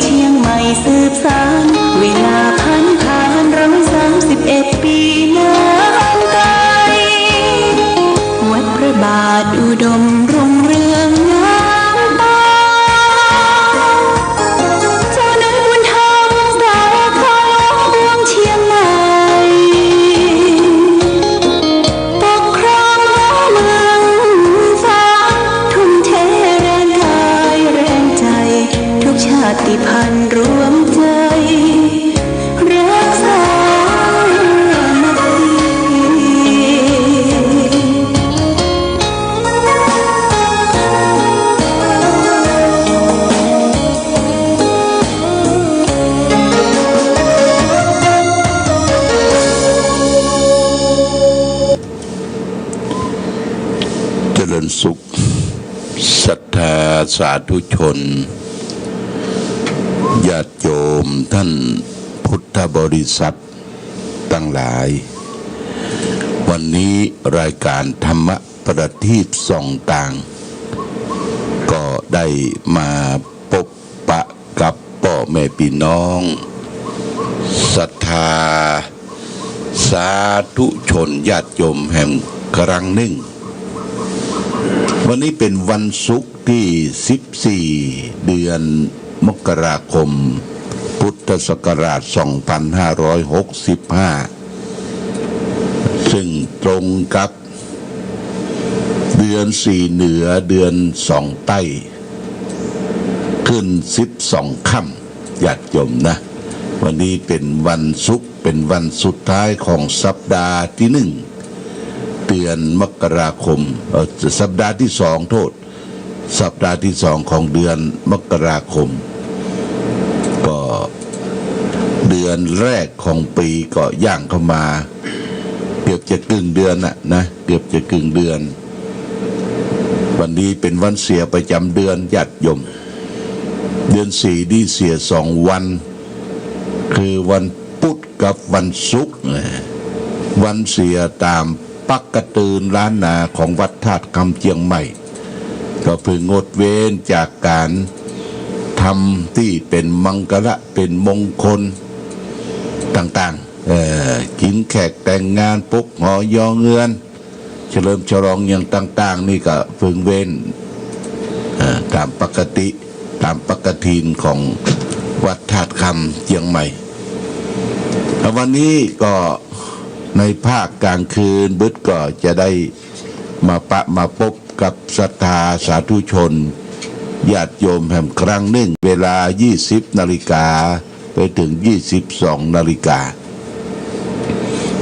เชียงใหม่สืบสานเวลาผ่าน131 ปีนานไกลวัดพระบาทอุดมรุ่งเรืองงามตาเจ้าเนื้อบุญธรรมสายของปวงเชียงใหม่ปกครองเมืองฟ้าทุ่มเทแรงกายแรงใจทุกชาติพันธุ์รวมใจรักษามาตเจริญสุขศรัทธาสาธุชนญาติโยมท่านพุทธบริษัทตั้งหลายวันนี้รายการธรรมประทีปส่องต่างก็ได้มาพบปะกับพ่อแม่พี่น้องศรัทธาสาธุชนญาติโยมแห่งครั้งหนึ่งวันนี้เป็นวันศุกร์ที่14เดือนมกราคมพุทธศักราช2565ซึ่งตรงกับเดือน4เหนือเดือน2ใต้ขึ้น12ค่ำญาติโยมนะวันนี้เป็นวันศุกร์เป็นวันสุดท้ายของสัปดาห์ที่1เดือนมกราคมสัปดาห์ที่2โทษสัปดาห์ที่2ของเดือนมกราคมก็เดือนแรกของปีก็ย่างเข้ามาเกือบจะครึ่งเดือนนะเกือบจะครึ่งเดือนวันนี้เป็นวันเสียประจำเดือนญาติโยมเดือน4นี่เสีย2วันคือวันพุธกับวันศุกร์วันเสียตามปักกระตือนล้านนาของวัดธาตุคำเชียงใหม่ก็เพิ่งงดเว้นจากการทำที่เป็นมังกรเป็นมงคลต่างๆกินแขกแต่งงานปุกหอยอเงือนเฉลิมฉลองอย่างต่างๆนี่ก็เพิ่งเว้นตามปกติตามปกติของวัดธาตุคำเชียงใหม่วันนี้ก็ในภาคกลางคืนบึดก็จะได้มาพบกับศรัทธาสาธุชนญาติโยมแห่งครั้งหนึ่งเวลา 20 นาฬิกาไปถึง 22 นาฬิกา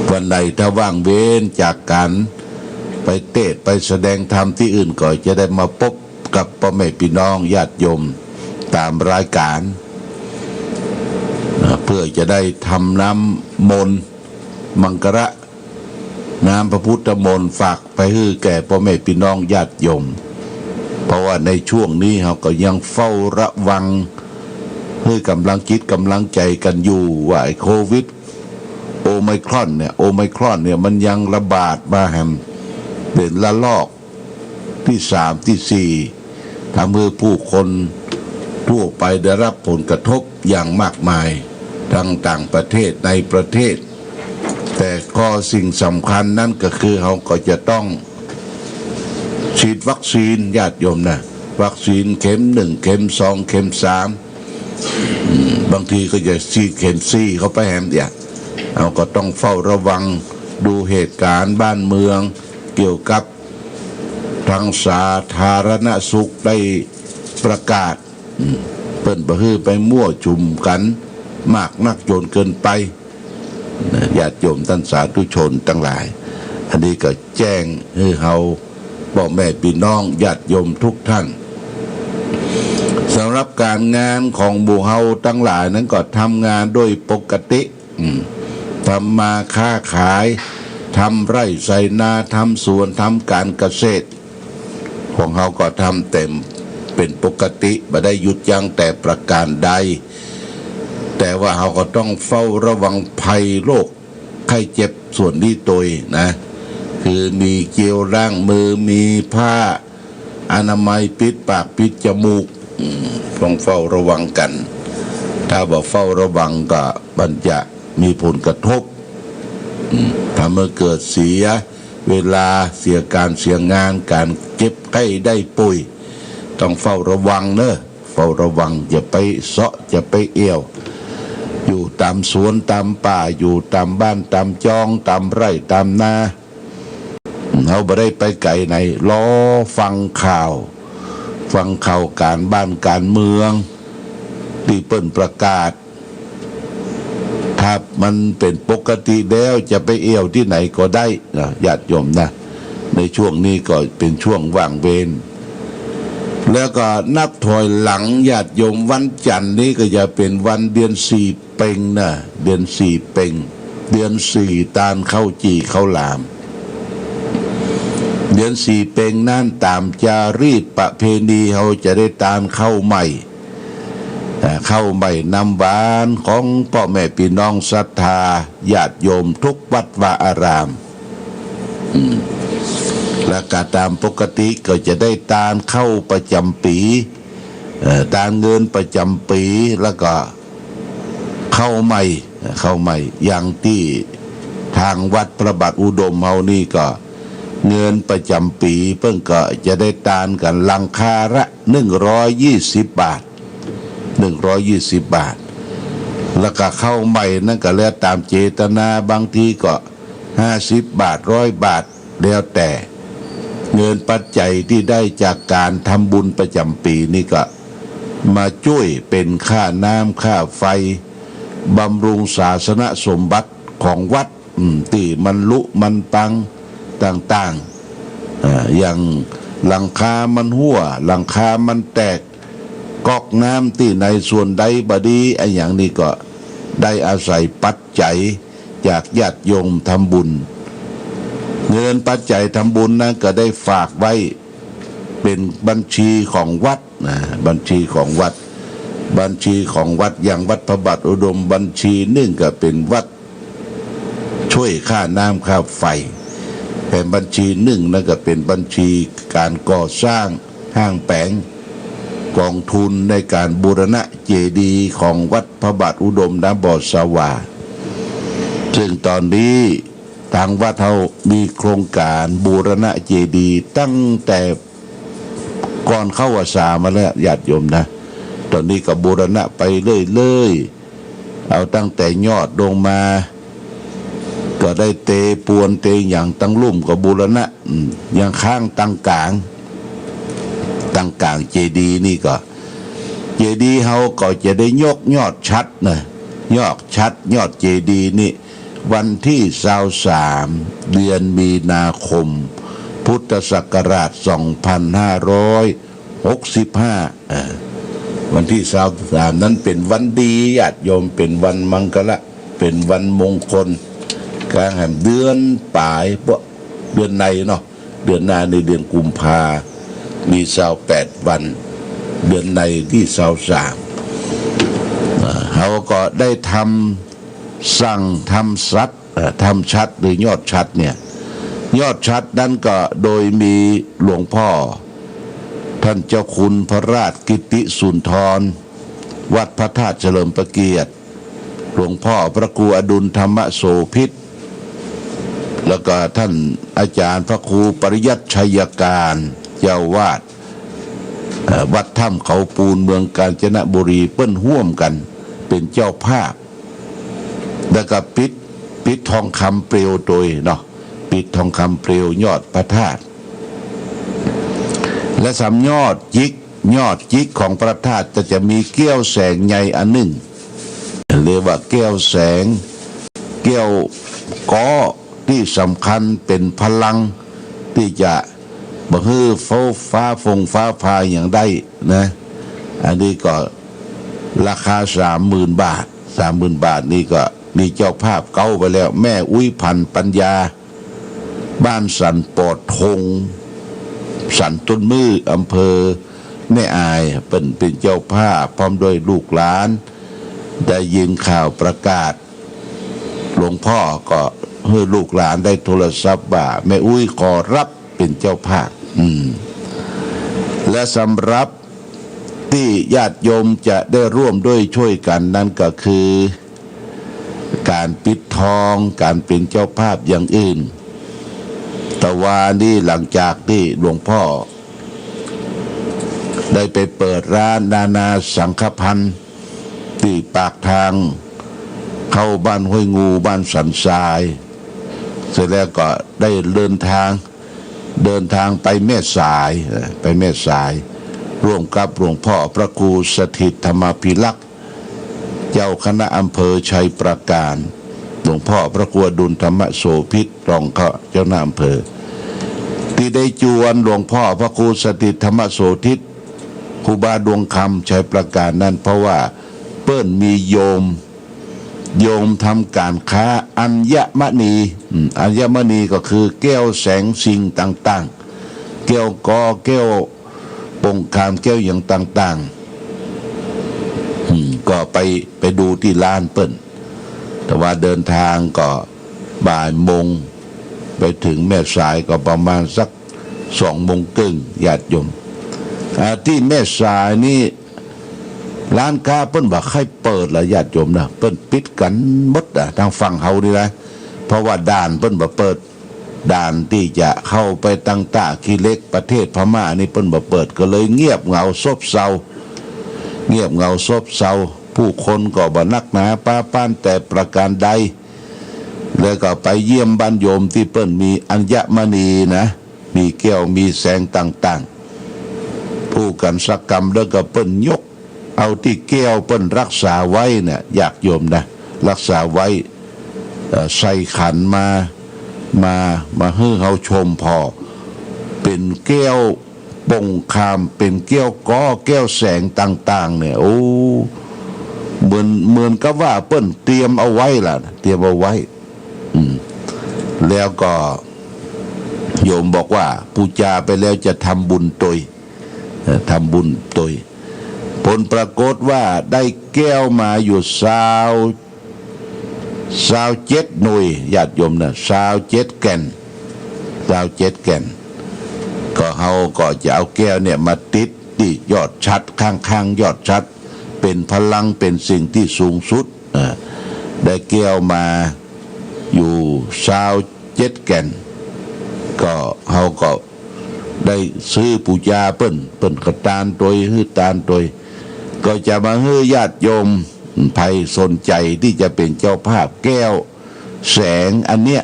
วันใดถ้าว่างเว้นจากการไปเทศน์ไปแสดงธรรมที่อื่นก็จะได้มาพบกับพ่อแม่พี่น้องญาติโยมตามรายการเพื่อจะได้ทำน้ำมนต์มังกรน้ำพระพุทธมนต์ฝากไปให้แก่พ่อแม่พี่น้องญาติโยมเพราะว่าในช่วงนี้เราก็ยังเฝ้าระวังให้กำลังจิตกำลังใจกันอยู่ว่าไอ้โควิดโอไมครอนเนี่ยมันยังระบาดมาแหมเป็นละลอกที่3ที่4ทำให้ผู้คนทั่วไปได้รับผลกระทบอย่างมากมายทั้งต่างประเทศในประเทศแต่ก็สิ่งสำคัญนั่นก็คือเขาก็จะต้องฉีดวัคซีนญาติโยมนะวัคซีนเข็ม1เข็ม2เข็ม3บางทีก็จะฉีดเข็ม4เข้าไปแฮมเนี่ยเราก็ต้องเฝ้าระวังดูเหตุการณ์บ้านเมืองเกี่ยวกับทางสาธารณสุขได้ประกาศเปิ้นบ่ฮือไปมั่วจุ่มกันมากนักจนเกินไปญาติโยมท่านสาธุชนทั้งหลายอันนี้ก็แจ้งให้เฮาพ่อแม่พี่น้องญาติโยมทุกท่านสำหรับการงานของหมู่เฮาทั้งหลายนั้นก็ทำงานโดยปกติทำมาค้าขายทำไร่ไร่นาทำสวนทำการเกษตรของเฮาก็ทำเต็มเป็นปกติไม่ได้หยุดยั้งแต่ประการใดแต่ว่าเราก็ต้องเฝ้าระวังภัยโรคไข้เจ็บส่วนนี้ตัวนะคือมีเจลล้างมือมีผ้าอนามัยปิดปากปิดจมูกต้องเฝ้าระวังกัน ถ้าบอกเฝ้าระวังก็มันจะมีผลกระทบทำให้เกิดเสียเวลาเสียการเสียงานการเจ็บไข้ได้ป่วยต้องเฝ้าระวังเนอะเฝ้าระวังอย่าไปเสาะอย่าไปเอี่ยวอยู่ตามสวนตามป่าอยู่ตามบ้านตามจองตามไร่ตามนาเราไม่ได้ไปไกลไหนรอฟังข่าวการบ้านการเมืองที่เปิ้นประกาศถ้ามันเป็นปกติแล้วจะไปเอี่ยวที่ไหนก็ได้นะญาติโยมนะในช่วงนี้ก็เป็นช่วงว่างเวรแล้วก็นับถอยหลังญาติโยมวันจันทร์นี้ก็จะเป็นวันเดือนสี่เพ็งนะเดือนสี่เพ็งเดือนสี่ตาลเข้าจีเข้าหลามเดือนสี่เพ็งนั่นตามจารีตประเพณีเขาจะได้ตาลเข้าใหม่นำหวานของพ่อแม่พี่น้องศรัทธาญาติโยมทุกวัดวาอารามและก็ตามปกติก็จะได้ตาลเข้าประจำปีตาลเงินประจำปีแล้วก็เข้าใหม่อย่างที่ทางวัดพระบาทอุดมเฮานี่ก็เงินประจำปีเพิ่งก็จะได้ตาลกันลังคาละ120 บาทแล้วก็เข้าใหม่นั่นก็แล้วตามเจตนาบางทีก็50 บาท100 บาทแล้วแต่เงินปัจจัยที่ได้จากการทำบุญประจำปีนี่ก็มาช่วยเป็นค่าน้ำค่าไฟบำรุงศาสนสมบัติของวัดที่มันลุมันปังต่างๆอย่างหลังคามันหัวหลังคามันแตกก๊อกน้ำที่ในส่วนใดบดีไอ้อย่างนี้ก็ได้อาศัยปัจจัยจากญาติโยมทำบุญเงินปัจจัยทำบุญนั้นก็ได้ฝากไว้เป็นบัญชีของวัดบัญชีของวัดอย่างวัดพระบาทอุดมบัญชีหนึ่งก็เป็นวัดช่วยค่าน้ำค่าไฟแต่บัญชีหนึ่งนั่นก็เป็นบัญชีการก่อสร้างห้างแปงกองทุนในการบูรณะเจดีย์ของวัดพระบาทอุดมน้ำบ่อสวาซึ่งตอนนี้ทางวัดเรามีโครงการบูรณะเจดีย์ตั้งแต่ก่อนเข้าพรรษามาแล้วญาติโยมนะตอนนี้ก็บูรณะไปเรื่อยๆเอาตั้งแต่ยอดลงมาก็ได้เตปวนเตอย่างตั้งลุ่มกับบูรณะอย่างข้างตั้งกลางเจดีย์นี่ก็เจดีย์เฮาก็จะได้ยกยอดชัดยอดเจดีย์นี่วันที่23เดือนมีนาคมพุทธศักราช2565วันที่23นั้นเป็นวันดีญาติโยมเป็นวันมังคละเป็นวันมงคลกลางแห่งเดือนปลายเดือนในเนาะเดือนหน้าในเดือนกุมภามี28วันเดือนในที่23เขาก็ได้สั่งทำชัดหรือยอดชัดเนี่ยยอดชัดนั้นก็โดยมีหลวงพ่อท่านเจ้าคุณพระราชกิติสุนทรวัดพระธาตุเฉลิมพระเกียรติหลวงพ่อพระครูอดุลธรรมโสภิตแล้วก็ท่านอาจารย์พระครูปริยัติชัยการเจ้าวาดวัดถ้ำเขาปูนเมืองกาญจนบุรีเปิ้นห่วมกันเป็นเจ้าภาพแล้วก็ปิดทองคำเปลวโดยเนาะปิดทองคำเปลวยอดพระธาตุและสามยอดจิกของพระธาตุจะมีแก้วแสงใหญ่อันหนึ่งเรียกว่าแก้วแสงแก้วก้อที่สำคัญเป็นพลังที่จะบ่ฮื้อฟ้าพาอย่างได้นะอันนี้ก็ราคา30,000 บาทนี่ก็มีเจ้าภาพเก่าไปแล้วแม่อุ้ยพันปัญญาบ้านสันปอดทงสันต้นมืออำเภอแม่อายเป็นเจ้าภาพพร้อมด้วยลูกหลานได้ยินข่าวประกาศหลวงพ่อก็ให้ลูกหลานได้โทรศัพท์ว่าแม่อุ้ยขอรับเป็นเจ้าภาพและสำหรับ ที่ญาติโยมจะได้ร่วมด้วยช่วยกันนั่นก็คือการปิดทองการเป็นเจ้าภาพอย่างอื่นแต่ว่านี่หลังจากที่หลวงพ่อได้ไปเปิดร้านนานาสังฆพันธ์ที่ปากทางเข้าบ้านห้วยงูบ้านสันทรายเสร็จแล้วก็ได้เดินทางไปแม่สายร่วมกับหลวงพ่อพระครูสถิตธรรมภิลักษ์เจ้าคณะอำเภอชัยประการหลวงพ่อพระครูอดุลธรรมโสภิตรองเจ้าหน้าอำเภอที่ได้จวนหลวงพ่อพระครูสถิตธรรมโสภิตครูบาดวงคำชัยประการนั้นเพราะว่าเปิ้นมีโยมทำการค้าอัญมณีก็คือแก้วแสงสิ่งต่างๆแก้วกอแก้วปงคามแก้วอย่างต่างๆก็ไปดูที่ร้านเปิ้นแต่ว่าเดินทางก็บ่ายโมงไปถึงแม่สายก็ประมาณสัก2 โมงครึ่งญาติโยมที่แม่สายนี่ร้านค้าเปิ้นบ่ค่อยเปิดละญาติโยมนะเปิ้นปิดกันหมดทางฝั่งเฮานี่นะเพราะว่าด่านเปิ้นบ่เปิดด่านที่จะเข้าไปตั้งตาขี้เล็กประเทศพม่านี่เปิ้นบ่เปิดก็เลยเงียบเหงาซบเซาผู้คนก็บ่นักหนาป้าป้านแต่ประการใดแล้วก็ไปเยี่ยมบ้านโยมที่เปิ้นมีอัญมณีนะมีแก้วมีแสงต่างๆผู้กันสักกรรมแล้วก็เปิ้นยกเอาที่แก้วเปิ้นรักษาไว้เนี่ยอยากโยมนะรักษาไว้ใส่ขันมาให้เขาชมพอเป็นแก้วปงคามเป็นแก้วก้อแก้วแสงต่างๆเนี่ยโอ้เหมือนกับว่าเปิ้นเตรียมเอาไว้ล่ะเตรียมเอาไว้แล้วก็โยมบอกว่าปูจาไปแล้วจะทำบุญตยผลปรากฏว่าได้แก้วมาอยู่27 หน่วยญาติโยมนะ27 แก่นก็เฮาก็จะเอาแก้วเนี่ยมาติดที่ยอดชัดข้างยอดชัดเป็นพลังเป็นสิ่งที่สูงสุดได้แก้วมาอยู่27 แก่นก็เฮาก็ได้ซื้อปูจาเปิ้นกระตานโดยฮื้อตานโดยก็จะมาให้ญาติโยมใครสนใจที่จะเป็นเจ้าภาพแก้วแสงอันเนี้ย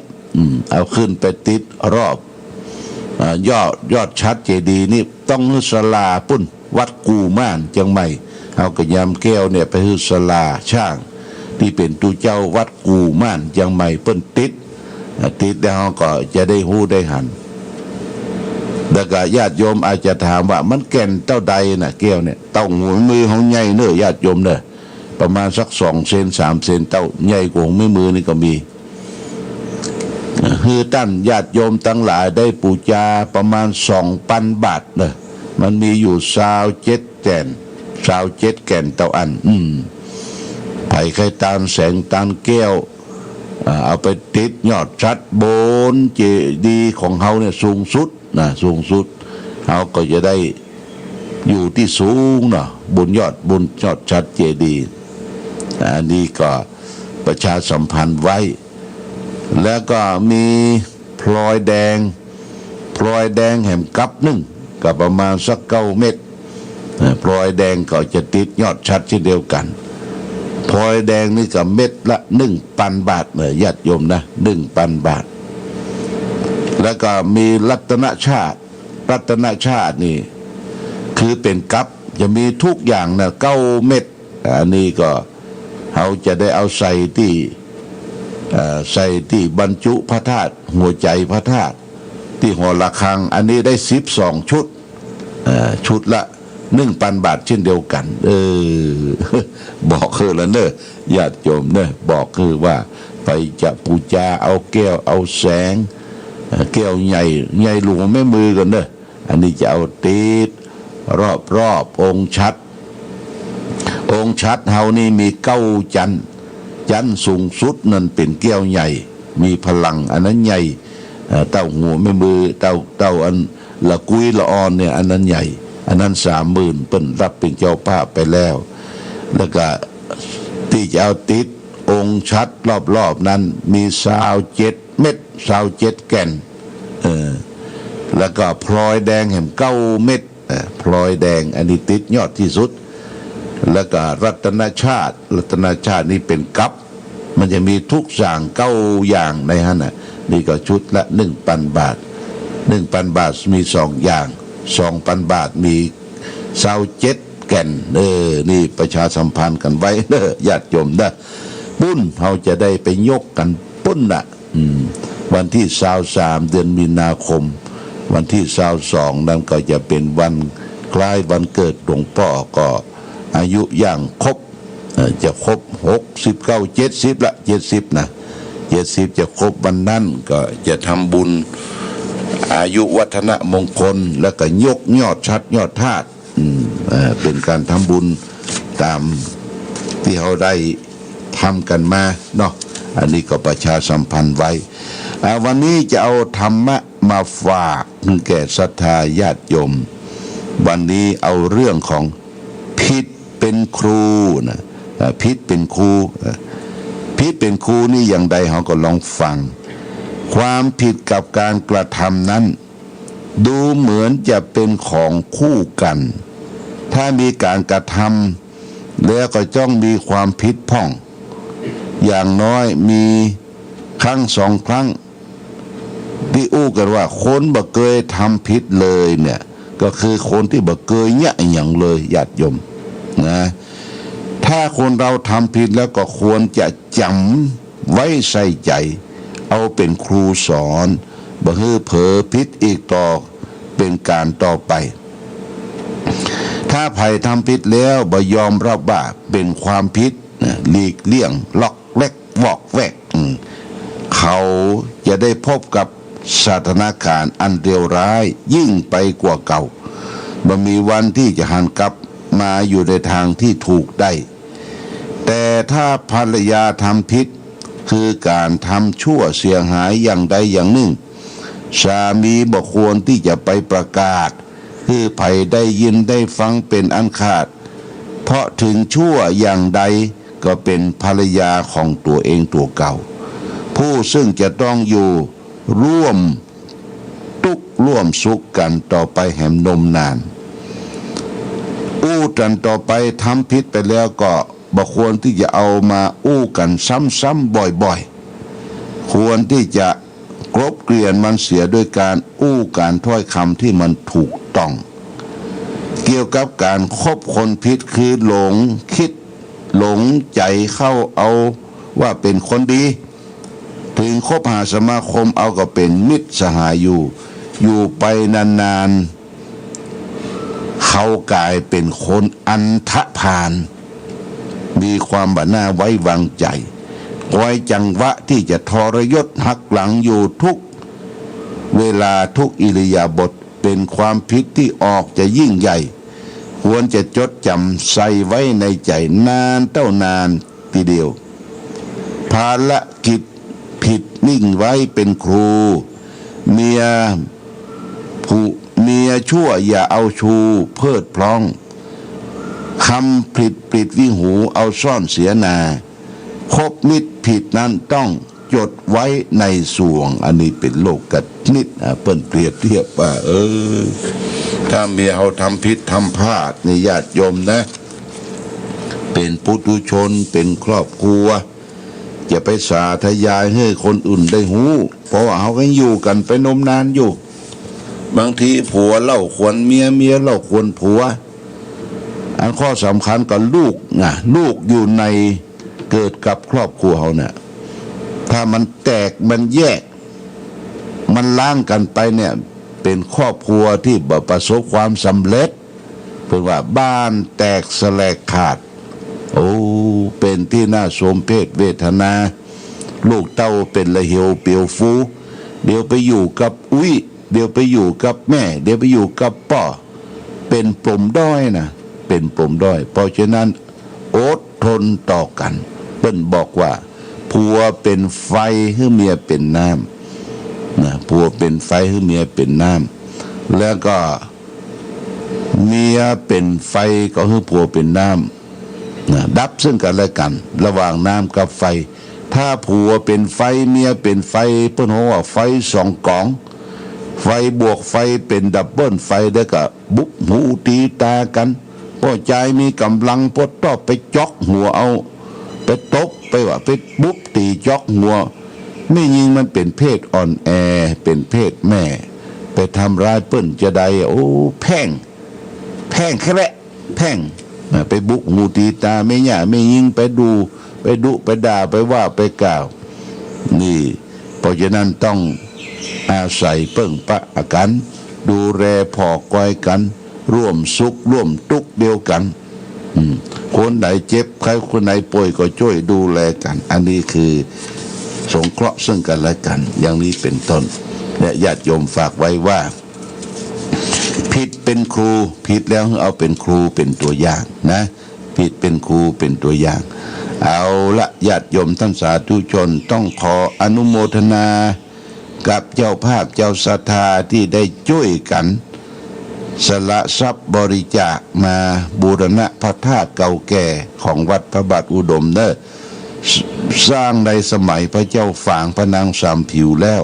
เอาขึ้นไปติดรอบยอดชัดเจดีย์นี่ต้องฮื้อศาลาปุ้นวัดกูม่านจังไม่เอากระยำแก้วเนี่ยไปฮื้อศาลาช่างที่เป็นตูเจ้าวัดกูม่านจังไม่เปิ้นติดแล้วก็จะได้ฮู้ได้หันแล้วก็ญาติโยมอาจจะถามว่ามันแก่นเท่าใดน่ะแก้วเนี่ยเต้าหัวมือของใหญ่เน้อญาติโยมเน้อประมาณสัก2 เซน3 เซนเต้าใหญ่กว่าหัวมือนี่ก็มีคือท่านญาติโยมทั้งหลายได้ปูจาประมาณ 2,000 บาทเน้อมันมีอยู่27 แก่นเต้าอันไผ่ไข่ตาลแสงตาลแก้วเอาไปติดยอดชัดบนเจดีย์ของเฮาเนี่ยสูงสุดเฮาก็จะได้อยู่ที่สูงเนาะบนยอดชัดเจดีย์อันนี้ก็ประชาสัมพันธ์ไว้แล้วก็มีพลอยแดงแหมกับ1ก็ประมาณสัก9 เม็ดพลอยแดงก็จะติดยอดชัดเช่นเดียวกันพลอยแดงนี่ก็เม็ดละ 1,000 บาทเนี่ยญาติโยมนะ 1,000 บาทแล้วก็มีรัตนชาตินี่คือเป็นกัปจะมีทุกอย่างนะ9 เม็ดอันนี้ก็เขาจะได้เอาใส่ที่บรรจุพระธาตุหัวใจพระธาตุที่หัวระฆังอันนี้ได้12 ชุดชุดละ 1,000 บาทเช่นเดียวกันบอกคือแล้วเนอะญาติโยมเนอะบอกคือว่าไปจะปูจาเอาแก้วเอาแสงแก้วใหญ่หลวงแม่มือกันเนอะอันนี้จะเอาติดรอบองค์ชัดเฮานี่มี9 จันสูงสุดนั่นเป็นแก้วใหญ่มีพลังอันนั้นใหญ่เต้าหัวแม่มือเต้าอันละกุยละออนเนี่ยอันนั้นใหญ่ อันนั้น30,000เปิ้นรับเป็นเจ้าภาพไปแล้ว แล้วก็ที่จะเอาติดองค์ชัดรอบๆนั้นมี27 เม็ด27 แก่นแล้วก็พลอยแดงแห่ง9 เม็ดพลอยแดงอันนี้ติดยอดที่สุดแล้วก็รัตนชาตินี่เป็นกัปมันจะมีทุกอย่าง9 อย่างในฮะน่ะนี่ก็ชุดละ 1,000 บาท 1,000 บาทมี2 อย่าง 2,000 บาทมี27 แก่นนี่ประชาสัมพันธ์กันไว้เด้อญาติโยมเด้อปุ้นเราจะได้ไปยกกันปุ้นน่ะวันที่23เดือนมีนาคมวันที่22นั้นก็จะเป็นวันคล้ายวันเกิดหลวงพ่อก็อายุย่างครบจะครบ69 70ละ70นะ70จะครบวันนั้นก็จะทำบุญอายุวัฒนมงคลแล้วก็ยกยอดชัดยอดธาตุเป็นการทำบุญตามที่เขาได้ทำกันมาเนาะอันนี้ก็ประชาสัมพันธ์ไว้วันนี้จะเอาธรรมะมาฝากแก่ศรัทธาญาติโยมวันนี้เอาเรื่องของพิษเป็นครูนะพิษเป็นครูพิษเป็นครูนี่อย่างใดเขาก็ลองฟังความผิดกับการกระทำนั้นดูเหมือนจะเป็นของคู่กันถ้ามีการกระทำแล้วก็จ้องมีความผิดพ่องอย่างน้อยมีครั้ง2 ครั้งที่อู้กันว่าคนบ่เคยทำผิดเลยเนี่ยก็คือคนที่บ่เคยเนี่ยอย่างเลยญาติโยมนะถ้าคนเราทำผิดแล้วก็ควรจะจำไว้ใส่ใจเอาเป็นครูสอนบ่ให้เผลอผิดอีกต่อเป็นการต่อไปถ้าใครทำผิดแล้วบ่ยอมรับว่าเป็นความผิดหลีกเลี่ยงล็อกเล็กวอกแวกเขาจะได้พบกับสถานการณ์อันเลวร้ายยิ่งไปกว่าเก่าบ่มีวันที่จะหันกลับมาอยู่ในทางที่ถูกได้แต่ถ้าภรรยาทำผิดคือการทำชั่วเสียหายอย่างใดอย่างหนึ่งสามีบ่ควรที่จะไปประกาศคือไผได้ยินได้ฟังเป็นอันขาดเพราะถึงชั่วอย่างใดก็เป็นภรรยาของตัวเองตัวเก่าผู้ซึ่งจะต้องอยู่ร่วมทุกข์ร่วมสุขกันต่อไปแห่งนมนานอู้กันต่อไปทำผิดไปแล้วก็บ่ควรที่จะเอามาอู้กันซ้ำๆบ่อยๆควรที่จะกลบเกลื่อนมันเสียด้วยการอู้การถ้อยคำที่มันถูกต้องเกี่ยวกับการคบคนผิดคือหลงคิดหลงใจเข้าเอาว่าเป็นคนดีถึงคบหาสมาคมเอาก็เป็นมิตรสหายอยู่ไปนานๆเขากลายเป็นคนอันธพาลมีความบัน่าไว้วางใจไว้จังหวะที่จะทรยศหักหลังอยู่ทุกเวลาทุกอิริยาบถเป็นความผิดที่ออกจะยิ่งใหญ่ควรจะจดจำใส่ไว้ในใจนานเท่านานทีเดียวภารกิจผิดนิ่งไว้เป็นครูเมียชั่วอย่าเอาชูเพิดพร้องคำผิดปลิดวิหูเอาซ่อนเสียนาคบมิตรผิดนั้นต้องจดไว้ในสวงอันนี้เป็นโลกกนิดเปิ้นเปรียบเทียบว่าถ้าเมียเขาทำผิดทำพลาดในญาติโยมนะเป็นปุถุชนเป็นครอบครัวอย่าไปสาธยายให้คนอื่นได้หูเพราะว่าเขาก็อยู่กันไปนมนานอยู่บางทีผัวเล่าควรเมียเล่าควรผัวอันข้อสำคัญกับลูกนะลูกอยู่ในเกิดกับครอบครัวเขาเนี่ยถ้ามันแตกมันแยกมันล้างกันไปเนี่ยเป็นครอบครัวที่ประสบความสำเร็จเป็นว่าบ้านแตกสลายขาดเป็นที่น่าสมเพชเวทนาลูกเต้าเป็นละเหวเปียวฟูเดี๋ยวไปอยู่กับอุ้ยเดี๋ยวไปอยู่กับแม่เดี๋ยวไปอยู่กับป่อเป็นปมด้อยนะเป็นปมด้อยเพราะฉะนั้นอดทนต่อกันเปิ้นบอกว่าผัวเป็นไฟให้เมียเป็นน้ำนะผัวเป็นไฟให้เมียเป็นน้ำแล้วก็ เมียเป็นไฟก็คือผัวเป็นน้ำนะดับซึ่งกันและกัน ระหว่างน้ำกับไฟ ถ้าผัวเป็นไฟเมียเป็นไฟเปิ้นว่าไฟสองกองไฟบวกไฟเป็นดับเบิลไฟได้ก็บุบหูตีตากันพ่อใจมีกำลังพดตอบไปจอกหัวเอาไปตบไปว่าไปบุบตีจอกหัวไม่ยิงมันเป็นเพศอ่อนแอเป็นเพศแม่ไปทำร้ายเปิ้นจะได้โอ้แพ่งแค่แหละแพ่งไปบุกหูตีตาไม่หย่าไม่ยิงไปดูไปดุไปด่าไปว่าไปกล่าวนี่เพราะฉะนั้นต้องอาศัยเปิ้งปะกันดูแลพอกอยกันร่วมสุขร่วมทุกข์เดียวกันคนไหนเจ็บใครคนไหนป่วยก็ช่วยดูแลกันอันนี้คือสงเคราะห์ซึ่งกันและกันอย่างนี้เป็นต้นและญาติโยมฝากไว้ว่าผิดเป็นครูผิดแล้วเอาเป็นครูเป็นตัวอย่างนะผิดเป็นครูเป็นตัวอย่างเอาละญาติโยมท่านสาธุชนต้องขออนุโมทนากับเจ้าภาพเจ้าศรัทธาที่ได้ช่วยกันสละทรัพย์บริจาคมาบูรณะพระธาตุเก่าแก่ของวัดพระบาทอุดมเน้อสร้างในสมัยพระเจ้าฝางพระนางสามผิวแล้ว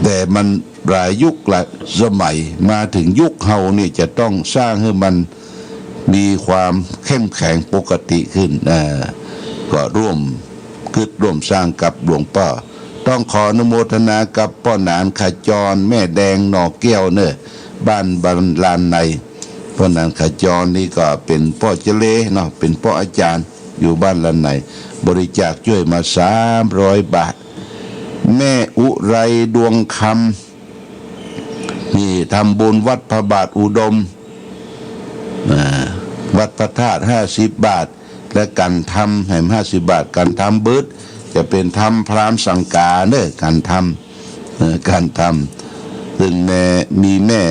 แต่มันหลายยุคหลายสมัยมาถึงยุคเฮานี่จะต้องสร้างให้มันมีความเข้มแข็งปกติขึ้นก็ร่วมสร้างกับหลวงพ่อต้องขออนุโมทนากับพ่อหนานขจรแม่แดงหนอแก้วเนอะบ้านบรรลานในพ่อหนานขจรนี่ก็เป็นพ่อเจเลเนาะเป็นพ่ออาจารย์อยู่บ้านลานในบริจาคช่วยมา300 บาทแม่อุไรดวงคำนี่ทำบุญวัดพระบาทอุดมวัดพระธาตุ50 บาทและการทำแห่ง50 บาทการทำบึดจะเป็นทำพรามสังกาเด้อการทำซึ่งมีแม่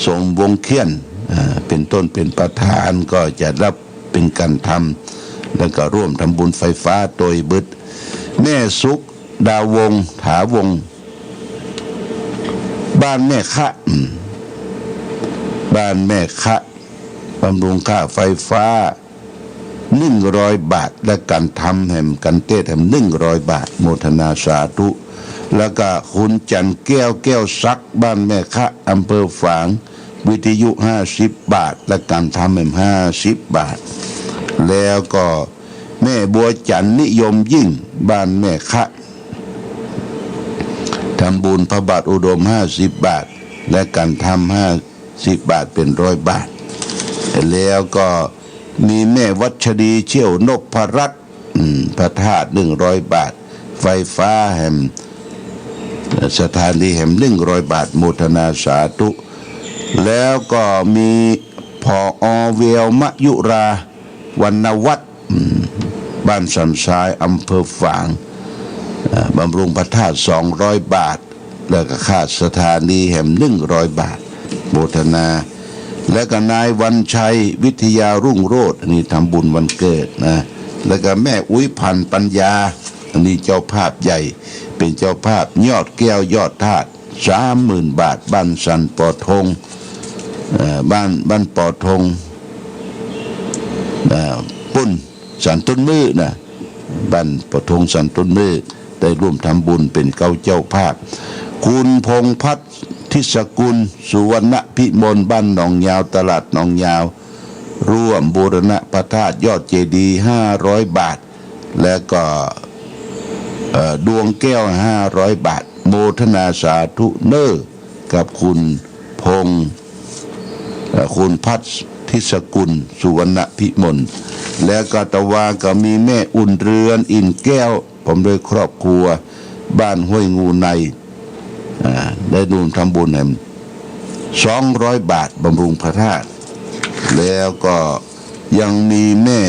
สมวงเขียนเป็นต้นเป็นประธานก็จะรับเป็นการทำแล้วก็ร่วมทำบุญไฟฟ้าโดยบึดแม่สุขดาววงถาวงบ้านแม่คะบำรุงค่าไฟฟ้า100 บาทและการทำแห่งกันเทศแห่ง100 บาทโมทนาสาธุแล้วก็คุณจันแก้วซักบ้านแม่คะอำเภอฝางวิทยุ50 บาทและการทำแห่ง50 บาทแล้วก็แม่บัวจันนิยมยิ่งบ้านแม่คะทำบุญพระบาทอุดม50 บาทและการทำ50 บาทเป็น100 บาทแล้วก็มีแม่วัชรีเชี่ยวนพรัตน์พระธาตุ100 บาทไฟฟ้าแห่งสถานีแห่ง100 บาทโมทนาสาธุแล้วก็มีพอเวลมะยุราวรรณวัฒน์บ้านสันทรายอำเภอฝางบำรุงพระธาตุ200 บาทแล้วก็ค่าสถานีแห่ง100 บาทโมทนาและก็นายวันชัยวิทยารุ่งโรจน์นี่ทำบุญวันเกิดนะแล้วก็แม่อุ้ยพันปัญญาอันนี้เจ้าภาพใหญ่เป็นเจ้าภาพยอดแก้วยอดธาตุ30,000 บาทบ้านสันปอทงบ้านปอทงปุ้นสันต้นมือนะบ้านปอทงสันต้นมือได้ร่วมทำบุญเป็นเจ้าภาพคุณพงษ์พัฒน์ทิศกุลสุวรรณพิมลบ้านหนองยาวตลาดหนองยาวร่วมบูรณะพระธาตุยอดเจดีย์500 บาทและก็ดวงแก้ว500 บาทโมทนาสาธุเนอกับคุณพงษ์คุณพัฒน์ทิศกุลสุวรรณพิมลและก็ตะวาก็มีแม่อุ่นเรือนอินแก้วผมโดยครอบครัวบ้านห้วยงูในได้ร่วมทำบุญแห่ง200 บาทบำรุงพระธาตุแล้วก็ยังมีแม่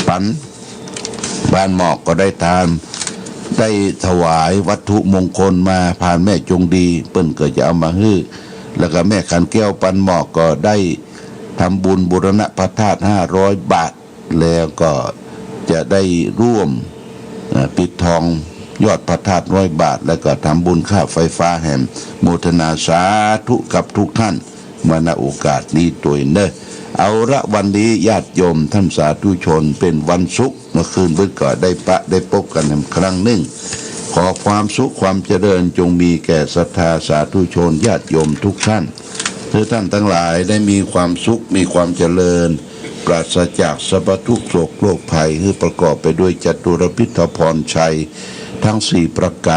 ปันบ้านหมอกก็ได้ทานได้ถวายวัตถุมงคลมาผ่านแม่จงดีเปิ้นก็จะเอามาฮื้อแล้วก็แม่ขันแก้วปันหมอกก็ได้ทำบุญบูรณะพระธาตุ500 บาทแล้วก็จะได้ร่วมปิดทองยอดพระธาตุ100 บาทแล้วก็ทำบุญค่าไฟฟ้าแห่งโมทนาสาธุกับทุกท่าน มาณโอกาสนี้ตัวเนอะเอาละวันนี้ญาติโยมท่านสาธุชนเป็นวันศุกร์เมื่อคืนเพิ่งก็ได้พบกันอีกครั้งหนึ่งขอความสุขความเจริญจงมีแก่ศรัทธาสาธุชนญาติโยมทุกท่านเพื่อท่านทั้งหลายได้มีความสุขมีความเจริญปราศจากสรรพทุกข์โศกโรคภัยให้ประกอบไปด้วยจตุรพิธพรชัยทั้ง4ประการ